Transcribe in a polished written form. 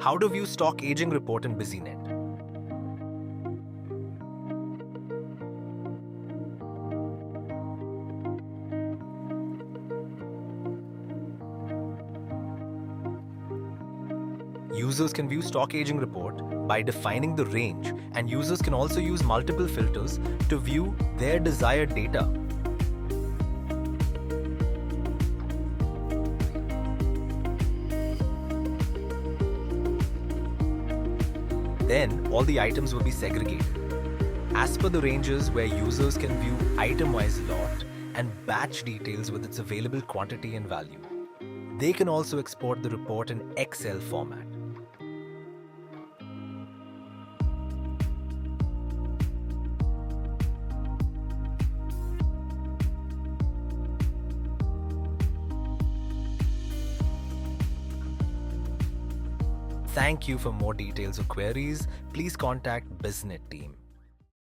How to view stock aging report in Businet. Users can view stock aging report by defining the range, and users can also use multiple filters to view their desired data. Then all the items will be segregated as per the ranges, where users can view item-wise lot and batch details with its available quantity and value. They can also export the report in Excel format. Thank you. For more details or queries, please contact Businet team.